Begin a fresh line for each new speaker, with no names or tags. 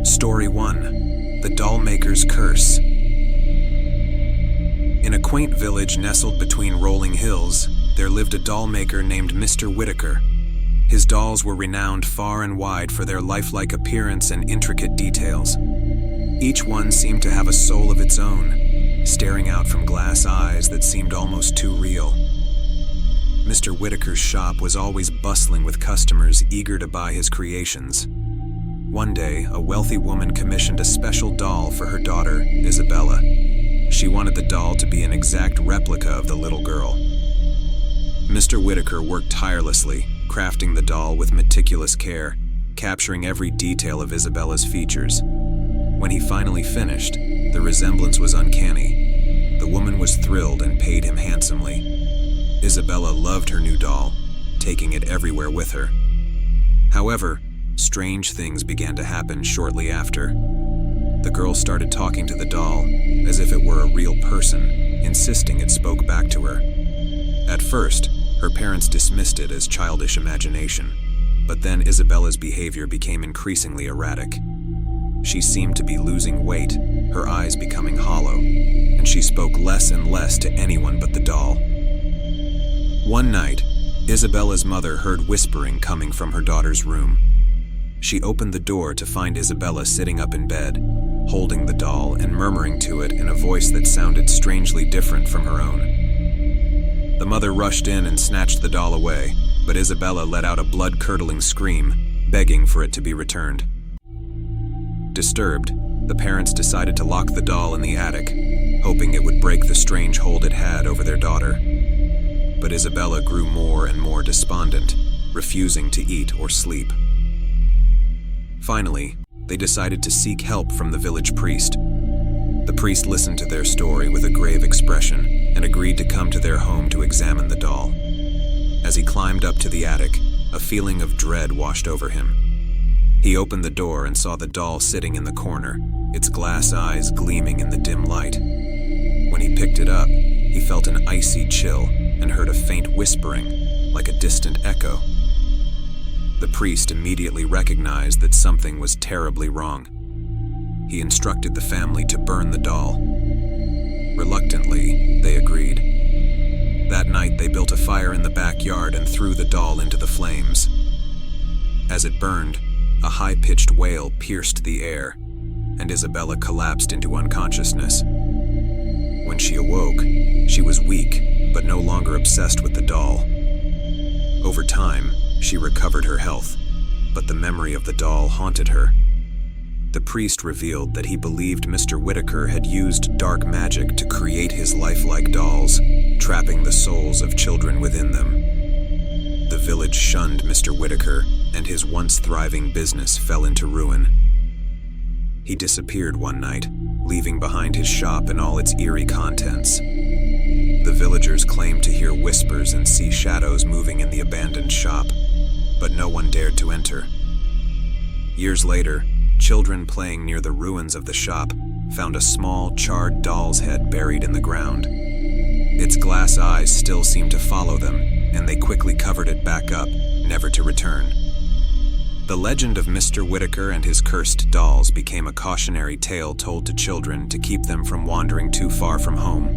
Story 1. The Dollmaker's Curse. In a quaint village nestled between rolling hills, there lived a dollmaker named Mr. Whitaker. His dolls were renowned far and wide for their lifelike appearance and intricate details. Each one seemed to have a soul of its own, staring out from glass eyes that seemed almost too real. Mr. Whitaker's shop was always bustling with customers eager to buy his creations. One day, a wealthy woman commissioned a special doll for her daughter, Isabella. She wanted the doll to be an exact replica of the little girl. Mr. Whitaker worked tirelessly, crafting the doll with meticulous care, capturing every detail of Isabella's features. When he finally finished, the resemblance was uncanny. The woman was thrilled and paid him handsomely. Isabella loved her new doll, taking it everywhere with her. However, strange things began to happen shortly after. The girl started talking to the doll as if it were a real person, insisting it spoke back to her. At first, her parents dismissed it as childish imagination, but then Isabella's behavior became increasingly erratic. She seemed to be losing weight, her eyes becoming hollow, and she spoke less and less to anyone but the doll. One night, Isabella's mother heard whispering coming from her daughter's room. She opened the door to find Isabella sitting up in bed, holding the doll and murmuring to it in a voice that sounded strangely different from her own. The mother rushed in and snatched the doll away, but Isabella let out a blood-curdling scream, begging for it to be returned. Disturbed, the parents decided to lock the doll in the attic, hoping it would break the strange hold it had over their daughter. But Isabella grew more and more despondent, refusing to eat or sleep. Finally, they decided to seek help from the village priest. The priest listened to their story with a grave expression and agreed to come to their home to examine the doll. As he climbed up to the attic, a feeling of dread washed over him. He opened the door and saw the doll sitting in the corner, its glass eyes gleaming in the dim light. When he picked it up, he felt an icy chill and heard a faint whispering, like a distant echo. The priest immediately recognized that something was terribly wrong. He instructed the family to burn the doll. Reluctantly, they agreed. That night, they built a fire in the backyard and threw the doll into the flames. As it burned, a high-pitched wail pierced the air, and Isabella collapsed into unconsciousness. When she awoke, she was weak, but no longer obsessed with the doll. Over time, she recovered her health, but the memory of the doll haunted her. The priest revealed that he believed Mr. Whitaker had used dark magic to create his lifelike dolls, trapping the souls of children within them. The village shunned Mr. Whitaker, and his once thriving business fell into ruin. He disappeared one night, leaving behind his shop and all its eerie contents. The villagers claimed to hear whispers and see shadows moving in the abandoned shop, but no one dared to enter. Years later, children playing near the ruins of the shop found a small, charred doll's head buried in the ground. Its glass eyes still seemed to follow them, and they quickly covered it back up, never to return. The legend of Mr. Whitaker and his cursed dolls became a cautionary tale told to children to keep them from wandering too far from home.